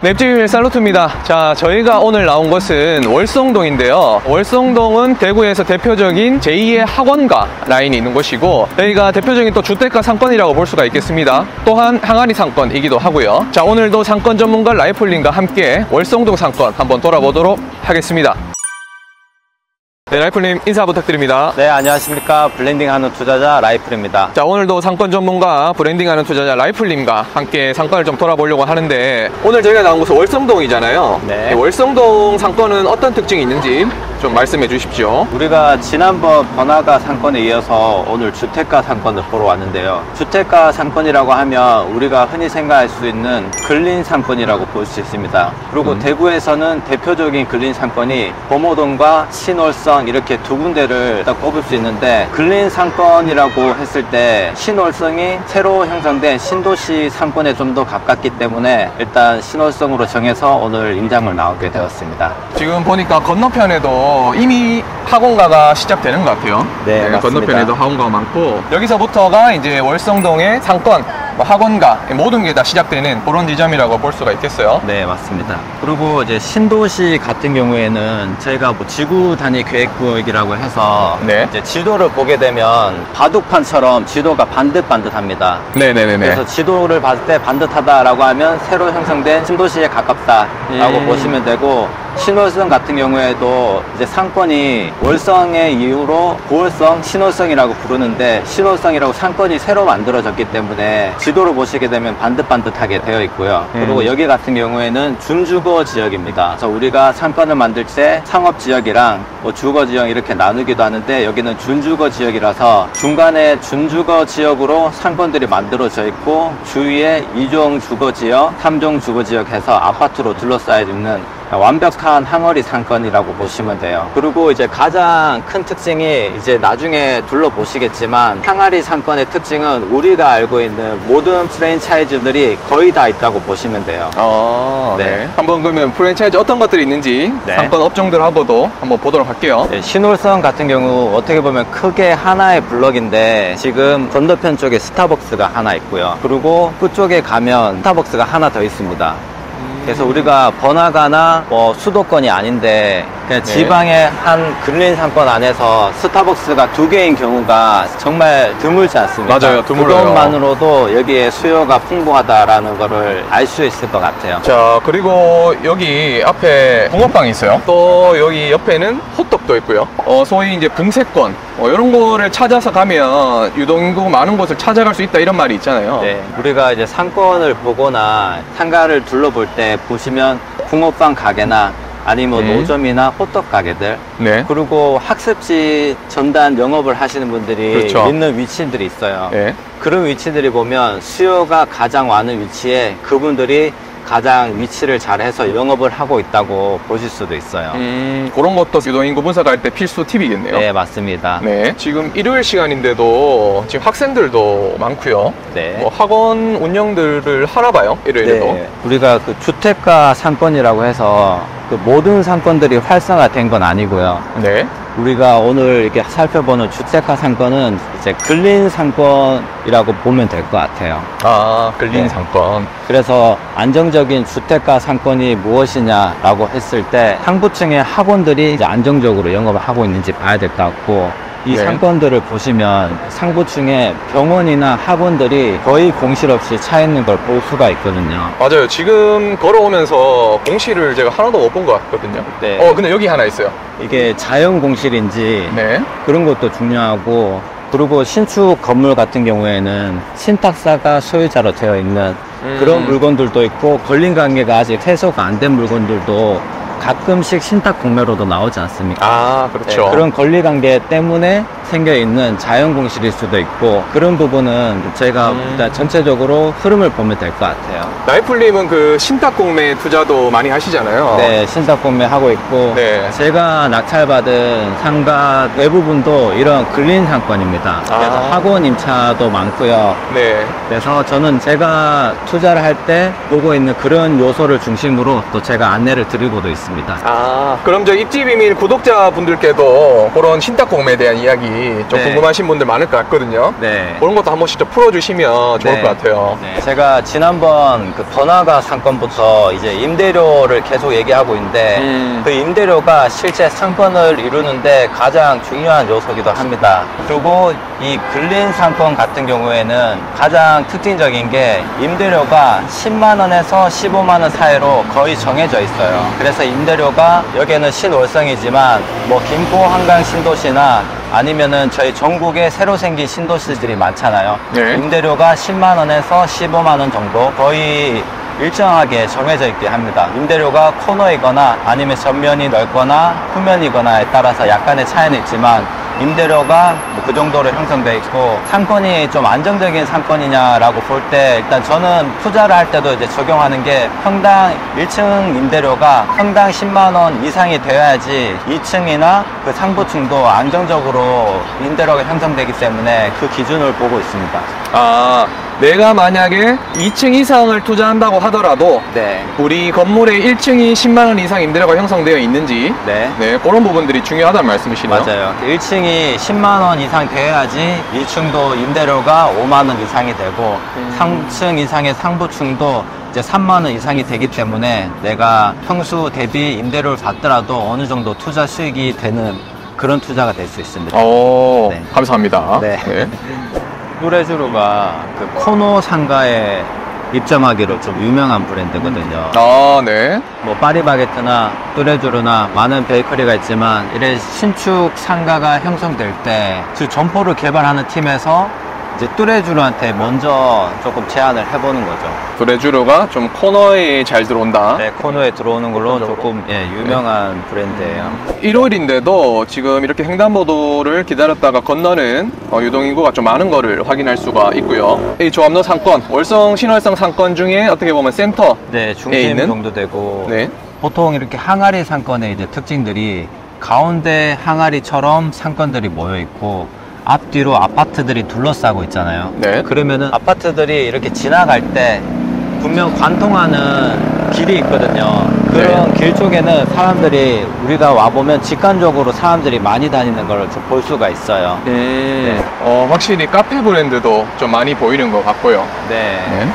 넵질 살루트입니다. 자, 저희가 오늘 나온 곳은 월성동인데요. 월성동은 대구에서 대표적인 제2의 학원가 라인이 있는 곳이고, 저희가 대표적인 또 주택가 상권이라고 볼 수가 있겠습니다. 또한 항아리 상권이기도 하고요. 자, 오늘도 상권 전문가 라이플님과 함께 월성동 상권 한번 돌아보도록 하겠습니다. 네, 라이플님 인사 부탁드립니다. 네, 안녕하십니까. 블렌딩하는 투자자 라이플입니다. 자, 오늘도 상권 전문가 브랜딩하는 투자자 라이플님과 함께 상권을 좀 돌아보려고 하는데, 오늘 저희가 나온 곳은 월성동이잖아요. 네. 월성동 상권은 어떤 특징이 있는지 좀 말씀해 주십시오. 우리가 지난번 번화가 상권에 이어서 오늘 주택가 상권을 보러 왔는데요. 주택가 상권이라고 하면 우리가 흔히 생각할 수 있는 근린 상권이라고 볼 수 있습니다. 그리고 대구에서는 대표적인 근린 상권이 범호동과 신월성 이렇게 두 군데를 딱 꼽을 수 있는데, 근린 상권이라고 했을 때 신월성이 새로 형성된 신도시 상권에 좀 더 가깝기 때문에 일단 신월성으로 정해서 오늘 임장을 나오게 되었습니다. 지금 보니까 건너편에도 이미 학원가가 시작되는 것 같아요. 네, 맞습니다. 건너편에도 학원가가 많고, 여기서부터가 이제 월성동의 상권, 학원가 모든 게 다 시작되는 그런 지점이라고 볼 수가 있겠어요. 네, 맞습니다. 그리고 이제 신도시 같은 경우에는 저희가 뭐 지구 단위 계획구역이라고 해서 네. 이제 지도를 보게 되면 바둑판처럼 지도가 반듯반듯합니다. 네네네네. 그래서 지도를 봤을 때 반듯하다라고 하면 새로 형성된 신도시에 가깝다라고 보시면 되고, 신월성 같은 경우에도 이제 상권이 월성의 이후로 고월성, 신월성이라고 부르는데, 신월성이라고 상권이 새로 만들어졌기 때문에 지도를 보시게 되면 반듯반듯하게 되어 있고요. 그리고 여기 같은 경우에는 준주거 지역입니다. 그래서 우리가 상권을 만들 때 상업지역이랑 뭐 주거지역 이렇게 나누기도 하는데, 여기는 준주거 지역이라서 중간에 준주거 지역으로 상권들이 만들어져 있고, 주위에 2종 주거지역, 3종 주거지역 해서 아파트로 둘러싸여 있는 완벽한 항어리 상권이라고 보시면 돼요. 그리고 이제 가장 큰 특징이 이제 나중에 둘러보시겠지만, 항아리 상권의 특징은 우리가 알고 있는 모든 프랜차이즈들이 거의 다 있다고 보시면 돼요. 네. 한번 그러면 프랜차이즈 어떤 것들이 있는지 네. 상권 업종들하고도 한번 보도록 할게요. 네, 신월성 같은 경우 어떻게 보면 크게 하나의 블럭인데, 지금 건너편 쪽에 스타벅스가 하나 있고요. 그리고 그쪽에 가면 스타벅스가 하나 더 있습니다. 그래서 우리가 번화가나 뭐 수도권이 아닌데 그냥 네. 지방의 한 근린 상권 안에서 스타벅스가 두 개인 경우가 정말 드물지 않습니까? 맞아요, 드물어요. 그것만으로도 여기에 수요가 풍부하다라는 거를 알 수 있을 것 같아요. 자, 그리고 여기 앞에 붕어빵이 있어요. 또 여기 옆에는 호떡도 있고요. 소위 이제 붕세권 이런 거를 찾아서 가면 유동인구 많은 곳을 찾아갈 수 있다, 이런 말이 있잖아요. 네, 우리가 이제 상권을 보거나 상가를 둘러볼 때 보시면 붕어빵 가게나 아니면 노점이나 호떡 가게들, 네. 그리고 학습지 전단 영업을 하시는 분들이 그렇죠. 있는 위치들이 있어요. 네. 그런 위치들이 보면 수요가 가장 많은 위치에 그분들이 가장 위치를 잘해서 영업을 하고 있다고 보실 수도 있어요. 그런 것도 유동인구 분석할 때 필수 팁이겠네요. 네, 맞습니다. 네. 지금 일요일 시간인데도 지금 학생들도 많고요. 네. 뭐 학원 운영들을 하나 봐요, 일요일에도. 네, 우리가 그 주택가 상권이라고 해서 그 모든 상권들이 활성화된 건 아니고요. 네. 우리가 오늘 이렇게 살펴보는 주택가 상권은 이제 근린 상권이라고 보면 될 것 같아요. 아, 근린 네. 상권. 그래서 안정적인 주택가 상권이 무엇이냐라고 했을 때, 상부층의 학원들이 이제 안정적으로 영업을 하고 있는지 봐야 될 것 같고, 이 네. 상권들을 보시면 상부층에 병원이나 학원들이 거의 공실 없이 차 있는 걸 볼 수가 있거든요. 맞아요. 지금 걸어오면서 공실을 제가 하나도 못 본 것 같거든요. 네. 근데 여기 하나 있어요. 이게 자연 공실인지 네. 그런 것도 중요하고, 그리고 신축 건물 같은 경우에는 신탁사가 소유자로 되어 있는 그런 물건들도 있고, 권리 관계가 아직 해소가 안 된 물건들도 가끔씩 신탁 공매로도 나오지 않습니까? 아, 그렇죠. 네, 그런 권리 관계 때문에 생겨 있는 자연 공실일 수도 있고, 그런 부분은 저희가 일단 전체적으로 흐름을 보면 될 것 같아요. 라이플님은 그 신탁공매 투자도 많이 하시잖아요. 네, 신탁 공매 하고 있고, 네. 제가 낙찰받은 상가 대부분도 이런 근린 상권입니다. 그래서 학원 임차도 많고요. 네. 그래서 저는 제가 투자를 할 때 보고 있는 그런 요소를 중심으로 또 제가 안내를 드리고도 있습니다. 그럼 저 입지비밀 구독자분들께도 그런 신탁공매에 대한 이야기 있는지 좀 네. 궁금하신 분들 많을 것 같거든요. 네. 그런 것도 한 번씩 좀 풀어주시면 좋을 네. 것 같아요. 네. 제가 지난번 그 번화가 상권부터 이제 임대료를 계속 얘기하고 있는데 그 임대료가 실제 상권을 이루는데 가장 중요한 요소이기도 합니다. 그리고 이 근린 상권 같은 경우에는 가장 특징적인 게 임대료가 10만 원에서 15만 원 사이로 거의 정해져 있어요. 그래서 임대료가 여기는 신월성이지만 뭐 김포 한강 신도시나 아니면은 저희 전국에 새로 생긴 신도시들이 많잖아요. 네. 임대료가 10만 원에서 15만 원 정도 거의 일정하게 정해져 있게 합니다. 임대료가 코너이거나 아니면 전면이 넓거나 후면이거나에 따라서 약간의 차이는 있지만 임대료가 그 정도로 형성되어 있고, 상권이 좀 안정적인 상권이냐라고 볼 때 일단 저는 투자를 할 때도 이제 적용하는 게 평당 1층 임대료가 평당 10만 원 이상이 되어야지 2층이나 그 상부층도 안정적으로 임대료가 형성되기 때문에 그 기준을 보고 있습니다. 아, 내가 만약에 2층 이상을 투자한다고 하더라도 네. 우리 건물의 1층이 10만 원 이상 임대료가 형성되어 있는지 네. 네, 그런 부분들이 중요하다는 말씀이시네요. 맞아요. 1층이 10만 원 이상 돼야지 2층도 임대료가 5만 원 이상이 되고 3층 이상의 상부층도 이제 3만 원 이상이 되기 때문에 내가 평수 대비 임대료를 받더라도 어느 정도 투자 수익이 되는 그런 투자가 될 수 있습니다. 오, 네. 감사합니다. 네. 뚜레쥬르가 그 코노 상가에 입점하기로 좀 유명한 브랜드거든요. 아, 네. 뭐 파리바게트나 뚜레쥬르나 많은 베이커리가 있지만 이래 신축 상가가 형성될 때 그 점포를 개발하는 팀에서 이제 뚜레쥬르한테 먼저 조금 제안을 해보는 거죠. 뚜레쥬르가 좀 코너에 잘 들어온다. 네, 코너에 들어오는 걸로 조금 유명한 브랜드예요. 일요일인데도 지금 이렇게 횡단보도를 기다렸다가 건너는 유동인구가 좀 많은 거를 확인할 수가 있고요. 이 조합로 상권, 월성 신월성 상권 중에 어떻게 보면 센터 네, 중심 있는? 정도 되고 네. 보통 이렇게 항아리 상권의 이제 특징들이 가운데 항아리처럼 상권들이 모여 있고 앞뒤로 아파트들이 둘러싸고 있잖아요. 네. 그러면은 아파트들이 이렇게 지나갈 때 분명 관통하는 길이 있거든요. 그런 네. 길 쪽에는 사람들이 우리가 와보면 직관적으로 사람들이 많이 다니는 걸 좀 볼 수가 있어요. 확실히 카페 브랜드도 좀 많이 보이는 것 같고요. 네. 네.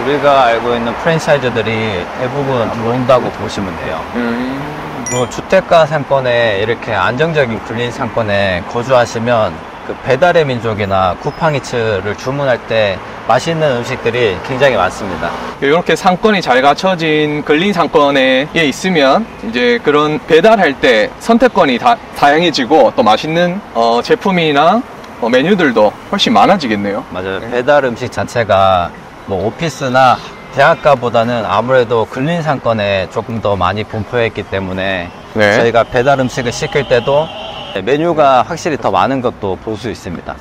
우리가 알고 있는 프랜차이즈들이 대부분 들어온다고 보시면 돼요. 뭐 주택가 상권에 이렇게 안정적인 근린 상권에 거주하시면 그 배달의 민족이나 쿠팡이츠를 주문할 때 맛있는 음식들이 굉장히 많습니다. 이렇게 상권이 잘 갖춰진 근린 상권에 있으면 이제 그런 배달할 때 선택권이 다양해지고 또 맛있는 제품이나 메뉴들도 훨씬 많아지겠네요. 맞아요. 배달 음식 자체가 뭐 오피스나 대학가보다는 아무래도 근린 상권에 조금 더 많이 분포해 있기 때문에 네. 저희가 배달 음식을 시킬 때도 메뉴가 확실히 더 많은 것도 볼 수 있습니다.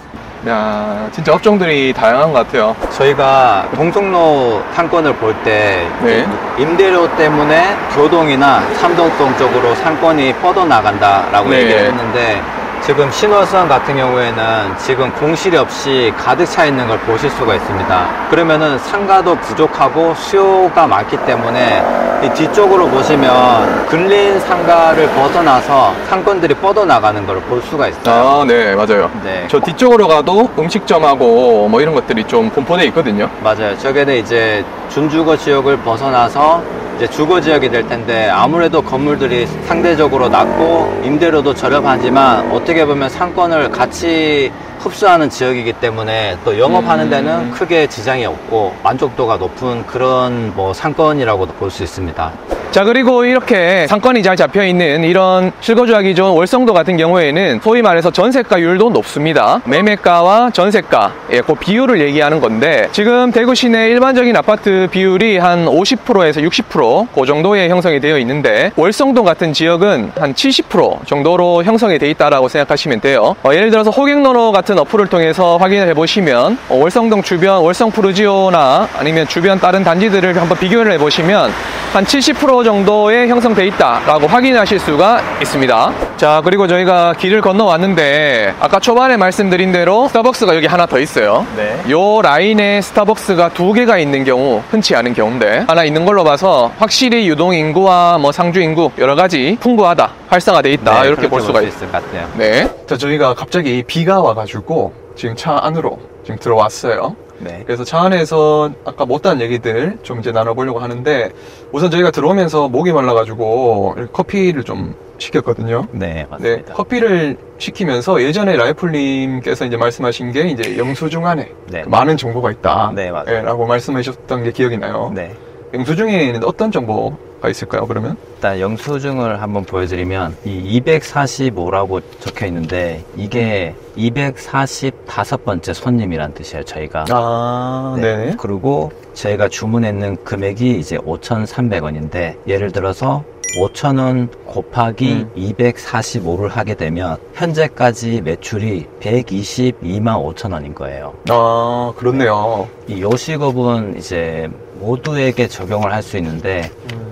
야, 진짜 업종들이 다양한 것 같아요. 저희가 동성로 상권을 볼 때 네. 임대료 때문에 교동이나 삼동동 쪽으로 상권이 뻗어나간다라고 네. 얘기를 했는데, 지금 신월성 같은 경우에는 지금 공실이 없이 가득 차 있는 걸 보실 수가 있습니다. 그러면은 상가도 부족하고 수요가 많기 때문에 이 뒤쪽으로 보시면 근린 상가를 벗어나서 상권들이 뻗어나가는 걸 볼 수가 있어요. 아, 네, 맞아요. 네. 저 뒤쪽으로 가도 음식점하고 뭐 이런 것들이 좀 분포되어 있거든요. 맞아요. 저게는 이제 준주거 지역을 벗어나서 이제 주거 지역이 될 텐데, 아무래도 건물들이 상대적으로 낮고 임대료도 저렴하지만 어떻게 보면 상권을 같이 흡수하는 지역이기 때문에 또 영업하는 데는 크게 지장이 없고 만족도가 높은 그런 뭐 상권이라고도 볼 수 있습니다. 자, 그리고 이렇게 상권이 잘 잡혀있는 이런 실거주하기 좋은 월성도 같은 경우에는 소위 말해서 전세가율도 높습니다. 매매가와 전세가의 그 비율을 얘기하는 건데, 지금 대구 시내 일반적인 아파트 비율이 한 50%에서 60% 그 정도에 형성이 되어 있는데, 월성동 같은 지역은 한 70% 정도로 형성이 되어 있다고 생각하시면 돼요. 예를 들어서 호갱노노 같은 어플을 통해서 확인을 해보시면 월성동 주변 월성 푸르지오나 아니면 주변 다른 단지들을 한번 비교를 해보시면 한 70% 정도에 형성돼 있다라고 확인하실 수가 있습니다. 자, 그리고 저희가 길을 건너왔는데 아까 초반에 말씀드린 대로 스타벅스가 여기 하나 더 있어요. 네. 요 라인에 스타벅스가 2개가 있는 경우 흔치 않은 경우인데 하나 있는 걸로 봐서 확실히 유동인구와 뭐 상주인구 여러 가지 풍부하다, 활성화돼 있다, 네, 이렇게 볼 수가 있을 것 같아요. 네. 자, 저희가 갑자기 비가 와가지고 지금 차 안으로 지금 들어왔어요. 네. 그래서 차 안에서 아까 못한 얘기들 좀 이제 나눠보려고 하는데, 우선 저희가 들어오면서 목이 말라가지고 커피를 좀 시켰거든요. 네, 네, 맞습니다. 커피를 시키면서 예전에 라이플님께서 이제 말씀하신 게 이제 영수증 안에 네. 많은 정보가 있다. 네, 맞아요. 라고 말씀하셨던 게 기억이 나요. 네. 영수증에는 어떤 정보가 있을까요, 그러면? 일단 영수증을 한번 보여드리면 이 245라고 적혀 있는데 이게 245번째 손님이란 뜻이에요, 저희가. 아, 네. 그리고 저희가 주문했는 금액이 이제 5,300원인데 예를 들어서 5,000원 곱하기 245를 하게 되면 현재까지 매출이 122만 5천원인 거예요. 아, 그렇네요. 이 요식업은 이제 모두에게 적용을 할 수 있는데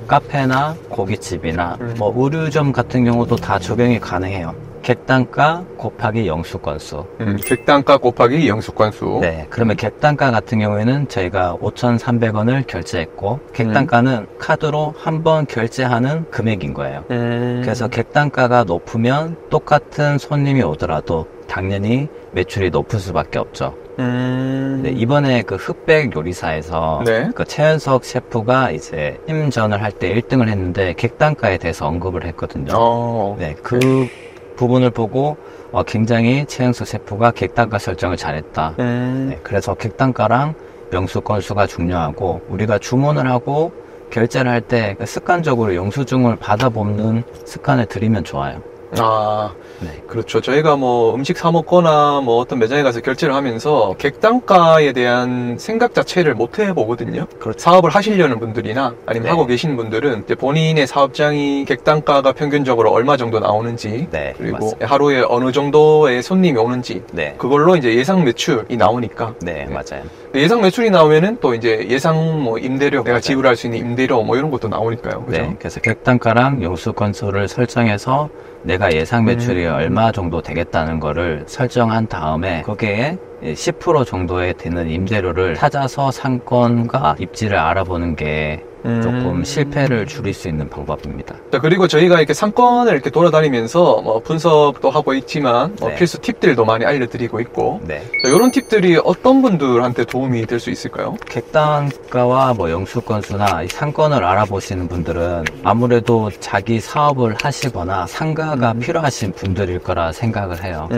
카페나 고깃집이나 뭐 의류점 같은 경우도 다 적용이 가능해요. 객단가 곱하기 영수건수. 객단가 곱하기 영수건수. 네, 그러면 객단가 같은 경우에는 저희가 5,300원을 결제했고 객단가는 카드로 한 번 결제하는 금액인 거예요. 그래서 객단가가 높으면 똑같은 손님이 오더라도 당연히 매출이 높을 수밖에 없죠. 네, 이번에 그 흑백 요리사에서 네. 그 최현석 셰프가 이제 팀전을 할 때 1등을 했는데 객단가에 대해서 언급을 했거든요. 네, 그 부분을 보고 굉장히 최현석 셰프가 객단가 설정을 잘했다. 네, 그래서 객단가랑 명수 건수가 중요하고 우리가 주문을 하고 결제를 할 때 습관적으로 영수증을 받아보는 습관을 들이면 좋아요. 아, 네. 그렇죠. 저희가 뭐 음식 사 먹거나 뭐 어떤 매장에 가서 결제를 하면서 객단가에 대한 생각 자체를 못 해보거든요. 그렇죠. 사업을 하시려는 분들이나 아니면 네. 하고 계시는 분들은 이제 본인의 사업장이 객단가가 평균적으로 얼마 정도 나오는지, 네, 그리고 맞습니다. 하루에 어느 정도의 손님이 오는지, 네. 그걸로 이제 예상 매출이 나오니까. 네, 맞아요. 예상 매출이 나오면은 또 이제 예상 뭐 임대료, 내가 지불할 수 있는 임대료 뭐 이런 것도 나오니까요. 그죠? 네, 그래서 객단가랑 영수 건수를 설정해서 내가 예상 매출이 얼마 정도 되겠다는 거를 설정한 다음에 거기에 10% 정도에 되는 임대료를 찾아서 상권과 입지를 알아보는 게 조금 실패를 줄일 수 있는 방법입니다. 자, 그리고 저희가 이렇게 상권을 이렇게 돌아다니면서 뭐 분석도 하고 있지만 네. 필수 팁들도 많이 알려드리고 있고, 네. 이런 팁들이 어떤 분들한테 도움이 될 수 있을까요? 객단가와 뭐 영수 건수나 이 상권을 알아보시는 분들은 아무래도 자기 사업을 하시거나 상가가 필요하신 분들일 거라 생각을 해요.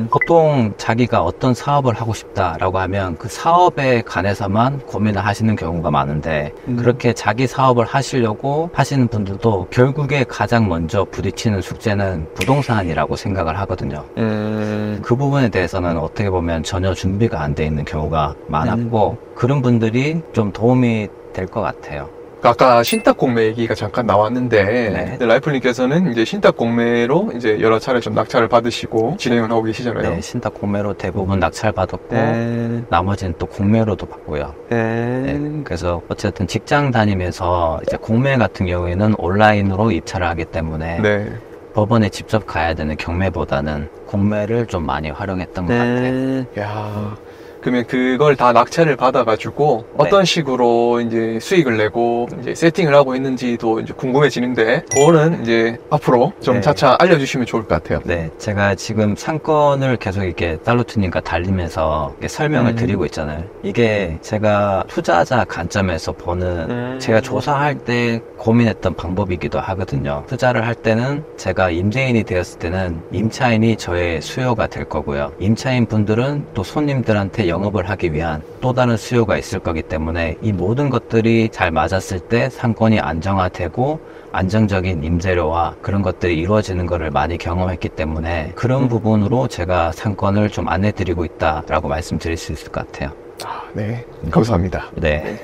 보통 자기가 어떤 사업을 하고 싶다라고 하면 그 사업에 관해서만 고민을 하시는 경우가 많은데 그렇게 자기 사업을 하시려고 하시는 분들도 결국에 가장 먼저 부딪히는 숙제는 부동산이라고 생각을 하거든요. 그 부분에 대해서는 어떻게 보면 전혀 준비가 안 돼 있는 경우가 많았고 그런 분들이 좀 도움이 될 것 같아요. 아까 신탁 공매 얘기가 잠깐 나왔는데, 네. 라이플님께서는 이제 신탁 공매로 이제 여러 차례 좀 낙찰을 받으시고 진행을 하고 계시잖아요. 네, 신탁 공매로 대부분 낙찰 받았고 네. 나머지는 또 공매로도 받고요. 네, 그래서 어쨌든 직장 다니면서 이제 공매 같은 경우에는 온라인으로 입찰을 하기 때문에 네. 법원에 직접 가야 되는 경매보다는 공매를 좀 많이 활용했던 것 같아요. 야, 그러면 그걸 다 낙찰을 받아가지고 어떤 식으로 이제 수익을 내고 이제 세팅을 하고 있는지도 이제 궁금해지는데, 그거는 이제 앞으로 좀 네. 차차 알려주시면 좋을 것 같아요. 네, 제가 지금 상권을 계속 이렇게 달로트님과 달리면서 이렇게 설명을 드리고 있잖아요. 이게 제가 투자자 관점에서 보는 제가 조사할 때 고민했던 방법이기도 하거든요. 투자를 할 때는 제가 임대인이 되었을 때는 임차인이 저의 수요가 될 거고요. 임차인 분들은 또 손님들한테 영업을 하기 위한 또 다른 수요가 있을 거기 때문에 이 모든 것들이 잘 맞았을 때 상권이 안정화되고 안정적인 임대료와 그런 것들이 이루어지는 것을 많이 경험했기 때문에 그런 부분으로 제가 상권을 좀 안내드리고 있다라고 말씀드릴 수 있을 것 같아요. 아, 네. 감사합니다. 네.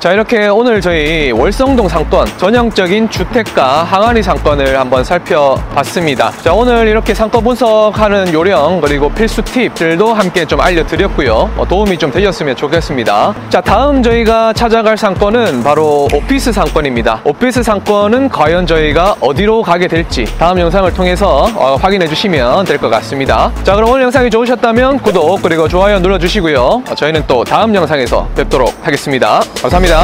자, 이렇게 오늘 저희 월성동 상권, 전형적인 주택가 항아리 상권을 한번 살펴봤습니다. 자, 오늘 이렇게 상권 분석하는 요령 그리고 필수 팁들도 함께 좀 알려드렸고요. 도움이 좀 되셨으면 좋겠습니다. 자, 다음 저희가 찾아갈 상권은 바로 오피스 상권입니다. 오피스 상권은 과연 저희가 어디로 가게 될지 다음 영상을 통해서 확인해 주시면 될 것 같습니다. 자, 그럼 오늘 영상이 좋으셨다면 구독 그리고 좋아요 눌러주시고요. 저희는 또 다음 영상에서 뵙도록 하겠습니다. 감사합니다.